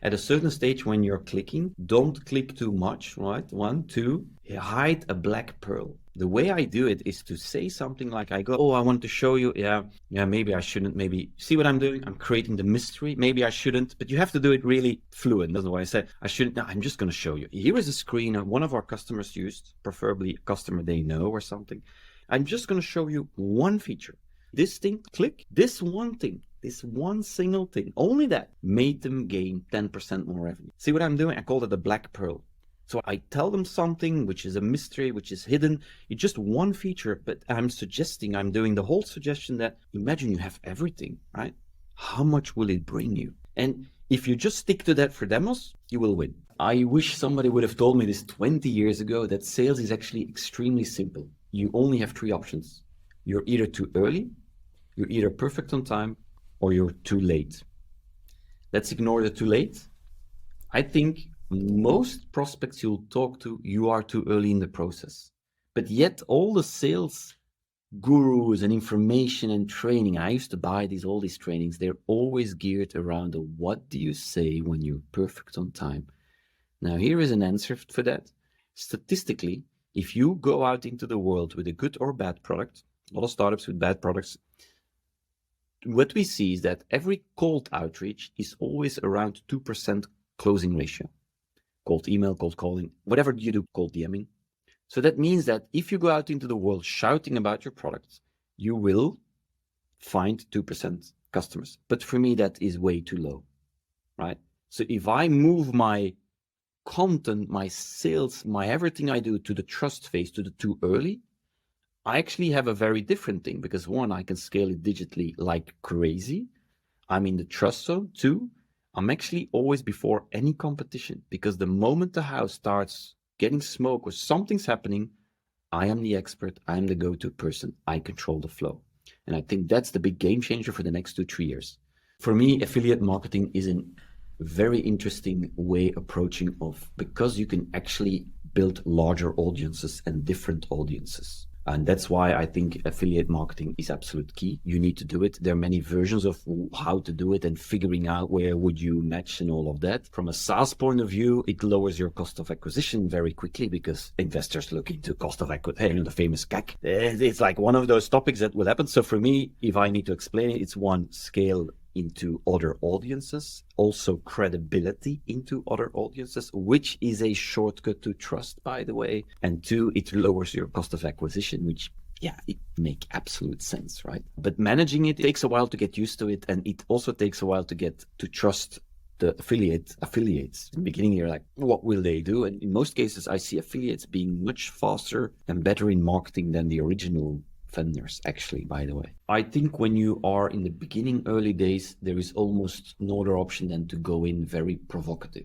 At a certain stage when you're clicking, don't click too much, right? 1, 2, hide a black pearl. The way I do it is to say something like I go, oh, I want to show you, yeah, maybe I shouldn't, maybe see what I'm doing? I'm creating the mystery. Maybe I shouldn't, but you have to do it really fluent. That's why I say I shouldn't. No, I'm just going to show you. Here is a screen one of our customers used, preferably a customer they know or something. I'm just going to show you one feature. This thing, click, this one thing, this one single thing, only that made them gain 10% more revenue. See what I'm doing? I call it a black pearl. So I tell them something which is a mystery, which is hidden. It's just one feature, but I'm doing the whole suggestion that imagine you have everything, right? How much will it bring you? And if you just stick to that for demos, you will win. I wish somebody would have told me this 20 years ago, that sales is actually extremely simple. You only have 3 options. You're either too early, you're either perfect on time, or you're too late. Let's ignore the too late. I think most prospects you'll talk to, you are too early in the process. But yet all the sales gurus and information and training, I used to buy all these trainings, they're always geared around the what do you say when you're perfect on time. Now here is an answer for that. Statistically, if you go out into the world with a good or bad product, a lot of startups with bad products, what we see is that every cold outreach is always around 2% closing ratio. Cold email, cold calling, whatever you do, cold DMing. So that means that if you go out into the world shouting about your product, you will find 2% customers. But for me, that is way too low, right? So if I move my content, my sales, my everything I do to the trust phase, to the too early, I actually have a very different thing, because 1, I can scale it digitally like crazy. I'm in the trust zone. 2, I'm actually always before any competition, because the moment the house starts getting smoke or something's happening, I am the expert. I am the go-to person. I control the flow. And I think that's the big game changer for the next 2-3 years. For me, affiliate marketing is a very interesting way approaching because you can actually build larger audiences and different audiences. And that's why I think affiliate marketing is absolute key. You need to do it. There are many versions of how to do it and figuring out where would you match and all of that. From a SaaS point of view, it lowers your cost of acquisition very quickly, because investors look into cost of acquisition, the famous CAC. It's like one of those topics that will happen. So for me, if I need to explain it, it's 1, scale into other audiences, also credibility into other audiences, which is a shortcut to trust, by the way. And 2, it lowers your cost of acquisition, which, it makes absolute sense, right? But managing it takes a while to get used to it. And it also takes a while to get to trust the affiliates. In the beginning, you're like, what will they do? And in most cases, I see affiliates being much faster and better in marketing than the original vendors, actually, by the way. I think when you are in the beginning, early days, there is almost no other option than to go in very provocative,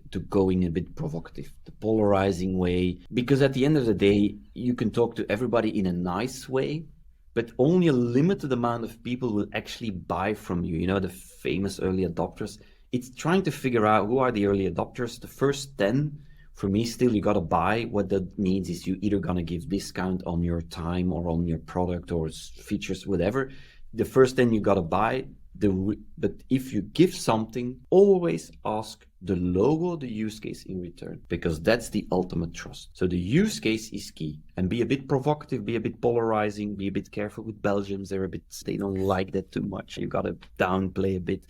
the polarizing way, because at the end of the day, you can talk to everybody in a nice way, but only a limited amount of people will actually buy from you. You know, the famous early adopters. It's trying to figure out who are the early adopters. The first 10, for me, still, you got to buy. What that means is you either going to give discount on your time or on your product or features, whatever. The first 10 you got to buy. But if you give something, always ask the logo, the use case in return, because that's the ultimate trust. So the use case is key, and be a bit provocative, be a bit polarizing, be a bit careful with Belgians. They don't like that too much. You got to downplay a bit.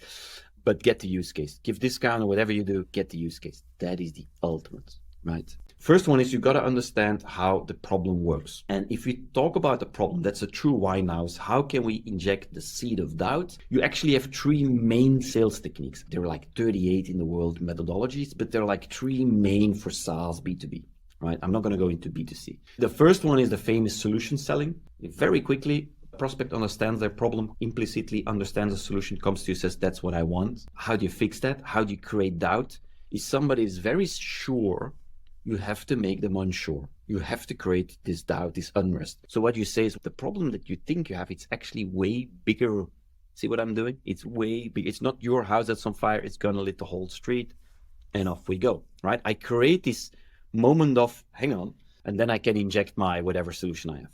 But get the use case. Give discount or whatever you do, get the use case. That is the ultimate, right? First one is you got to understand how the problem works. And if we talk about the problem, that's a true why now, is how can we inject the seed of doubt? You actually have 3 main sales techniques. There are like 38 in the world methodologies, but there are like 3 main for SaaS B2B, right? I'm not going to go into B2C. The first one is the famous solution selling. Very quickly, prospect understands their problem, implicitly understands the solution, comes to you, says, that's what I want. How do you fix that? How do you create doubt? If somebody is very sure, you have to make them unsure. You have to create this doubt, this unrest. So what you say is, the problem that you think you have, it's actually way bigger. See what I'm doing? It's way big. It's not your house that's on fire. It's gonna lit the whole street, and off we go, right? I create this moment of, hang on, and then I can inject my whatever solution I have.